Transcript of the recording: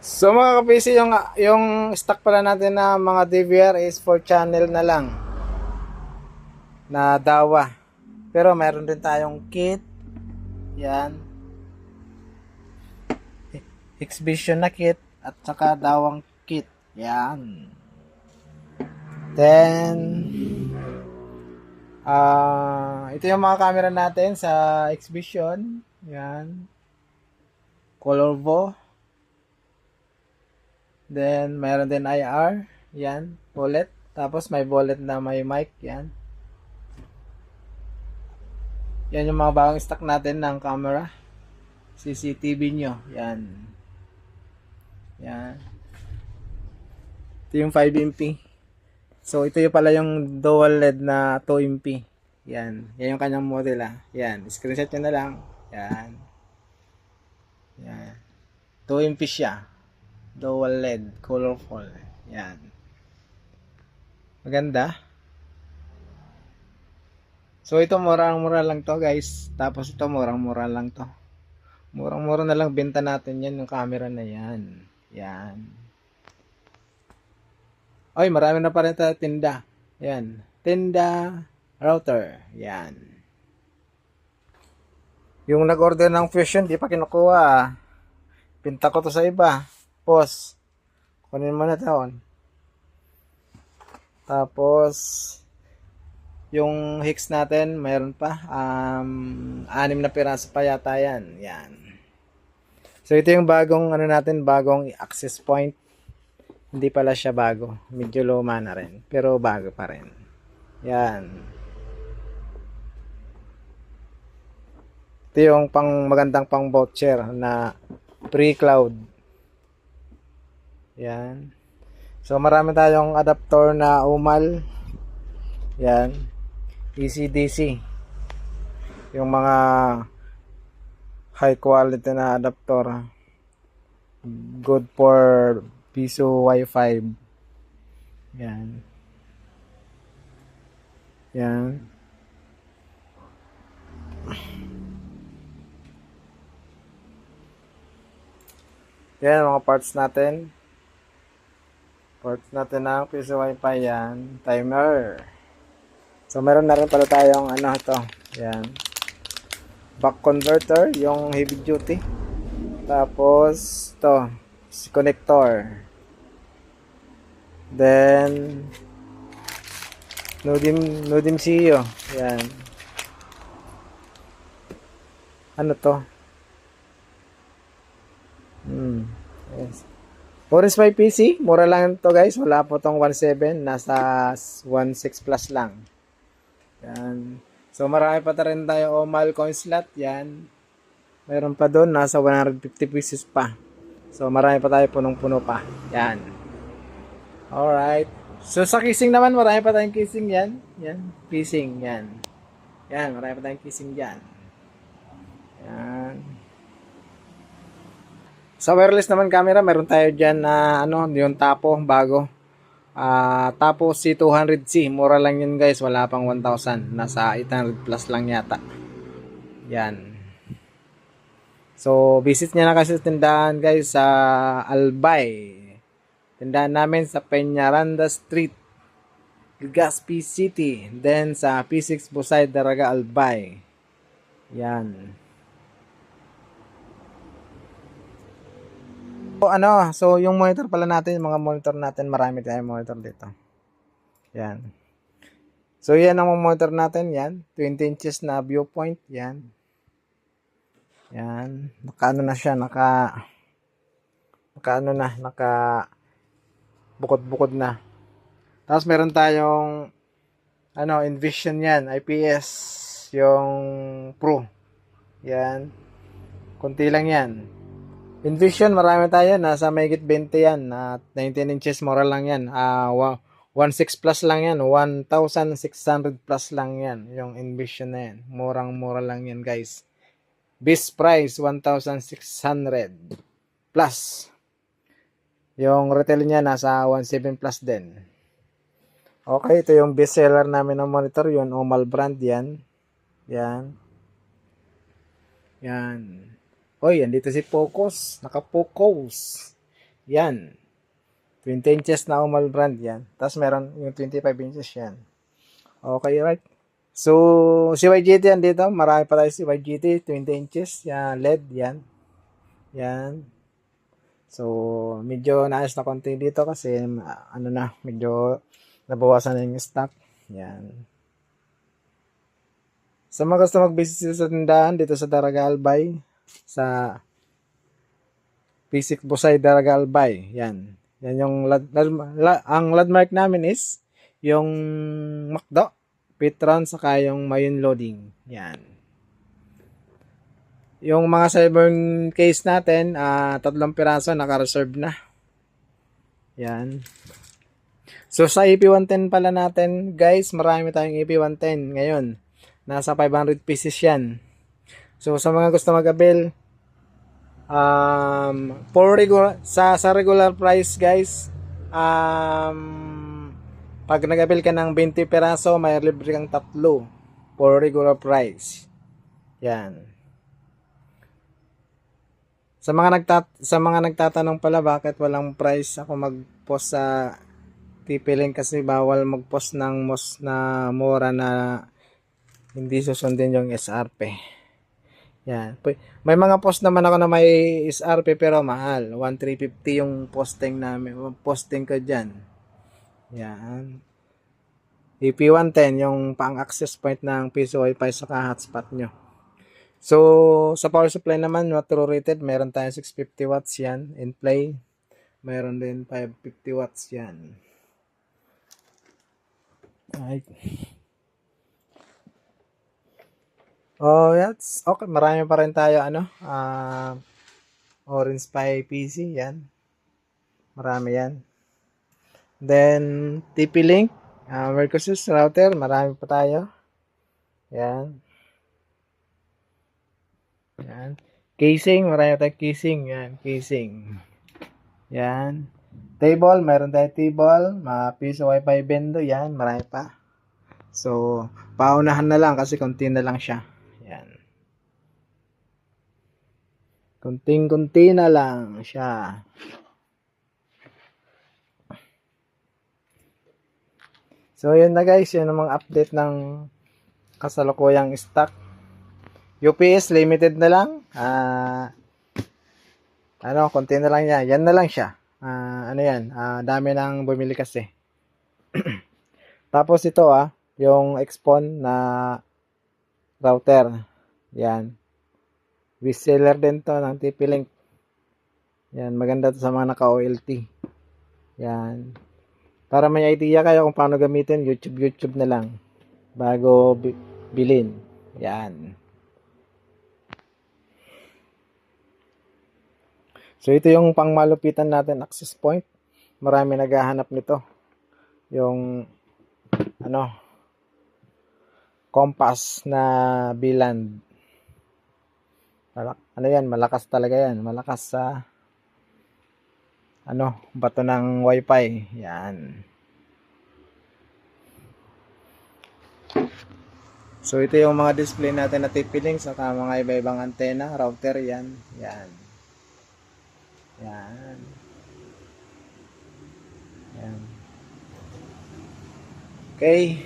So mga ka-PC, yung stock pala natin na mga DVR is 4 channel na lang na dawa. Pero mayroon din tayong kit. Yan. Exhibition na kit at saka dawang kit. Yan. Then ito yung mga camera natin sa exhibition. Yan. Colorvo. Then mayroon din IR. Yan. Bullet. Tapos may bullet na may mic. Yan. Yan yung mga bagong stock natin ng camera. CCTV nyo. Yan. Yan. Ito yung 5MP. So, ito yung pala yung dual LED na 2MP. Yan. Yan yung kanyang model Yan. Screenshot nyo na lang. Yan. Yan. 2MP siya. Dual LED. Colorful. Yan. Maganda. So, ito murang-mura lang to guys. Tapos ito murang-mura lang to. Murang-mura na lang benta natin yan yung camera na yan. Yan. Oy, marami na pa rin tayo tinda. Yan. Tinda, router. Yan. Yung nag-order ng Fusion, di pa kinukuha. Pinta ko to sa iba. Pause. Kunin mo na taon. Tapos, yung Hicks natin, mayroon pa. 6 na piraso pa yata yan. Yan. So, ito yung bagong, bagong access point. Hindi pala siya bago. Medyo luma na rin. Pero bago pa rin. Yan. Ito yung magandang pang voucher na pre-cloud. Yan. So marami tayong adapter na umal. Yan. ECDC. Yung mga high quality na adapter. Good for piso Wi-Fi. Yan. Yan. Yan mga parts natin. Parts natin ng piso Wi-Fi yan. Timer. So meron na rin pala tayong ito. Yan. Back converter, yung heavy duty. Tapos ito, connector. Then Nodim CEO. Yan. Ano to? Yes. Oris by PC, mura lang to guys. Wala po tong 1.7, nasa 1.6 plus lang. Yan. So marami pa rin tayo Omal coin slot. Yan. Mayroon pa doon, nasa 150 pieces pa. So marami pa tayo, punong-puno pa. Yan. Alright. So sa kissing naman, marami pa tayong kissing yan. Yan. Kissing. Yan. Yan. Marami pa tayong kissing yan. Yan. Sa wireless naman camera, meron tayo dyan na yung Tapo, bago. Tapo C200C. Mura lang yun guys. Wala pang 1,000. Nasa 800 plus lang yata. Yan. So, visit nyo na kasi sa tindahan guys sa Albay. Tindahan namin sa Peñaranda Street, Legazpi City. Then sa P6 Busay, Daraga, Albay. Yan. So yung monitor pala natin, yung mga monitor natin, marami tayong monitor dito. Yan. So yan ang monitor natin, yan. 20 inches na viewpoint, yan. Yan. Na siya, bukod-bukod na. Tapos meron tayong Envision yan, IPS, yung Pro. Yan. Kunti lang yan. Envision, marami tayo. Nasa mahigit 20 yan. 19 inches, mura lang yan. 1.6 plus lang yan. 1,600 plus lang yan. Yung Envision na yan. Murang-mura lang yan, guys. Best price, 1,600 plus. Yung retail niya, nasa 1.7 plus din. Okay, ito yung best seller namin ng monitor. Yun, Omal brand yan. Yan. Yan. Oy, andito si Focus. Naka-focus. Yan. 20 inches na Umal brand yan. Tapos meron yung 25 inches yan. Okay, right? So, si YGT yan dito. Marami pa tayo si YGT. 20 inches. Yan, LED. Yan. Yan. So, medyo naayos na konti dito kasi ano na, medyo nabawasan na yung stock. Yan. Sa mga gusto mag-visit sa tindahan dito sa Daraga Albay, sa Pisik Busay Daraga Albay. Yan. Yan yung ang landmark namin is yung McDo, Petron, saka yung Mayon Loading. Yan. Yung mga Cyborn case natin, 3 piraso naka-reserve na. Yan. So sa EP110 pala natin, guys, marami tayong EP110 ngayon. Nasa 500 pieces yan. So sa mga gusto mag-avail, sa regular price, guys, pag nag-avail ka ng 20 peraso, may libre kang 3 for regular price. Yan. Sa mga nagtatanong pala bakit walang price ako mag-post sa TP-Link kasi bawal mag-post ng na mura na hindi susundin yung SRP. Yan. May mga post naman ako na may SRP pero mahal. 1,350 yung posting ko dyan. Yan. EP110 yung pang-access point ng piso wifi sa hotspot nyo. So, sa power supply naman, water rated, meron tayong 650 watts yan in play. Meron din 550 watts yan. Alright. Oh, that's okay. Marami pa rin tayo, Orange Pi PC, yan. Marami yan. Then, TP-Link, Mercusus router, marami pa tayo. Yan. Yan. Casing, marami tayong casing. Yan, casing. Yan. Table, meron tayong table. Mga piso wifi bendo. Yan, marami pa. So, paunahan na lang kasi konti na lang siya. Yan. Kunting-kunti na lang siya. So, yun na guys. Yun ang mga update ng kasalukuyang stock. UPS limited na lang. Konti na lang yan. Yan na lang siya. Dami nang bumili kasi. Tapos ito yung Xpon na router. Yan. Reseller din to ng TP-Link. Yan, maganda to sa mga naka-OLT. Yan. Para may idea kayo kung paano gamitin, YouTube na lang bago bilhin. Yan. So, ito yung pangmalupitan natin access point. Marami naghahanap nito. Yung, compass na biland. Malakas talaga yan. Malakas sa, bato ng wifi. Yan. So, ito yung mga display natin na TP-Link saka mga iba-ibang antena, router, yan. Yan. Yan. Yan. Okay.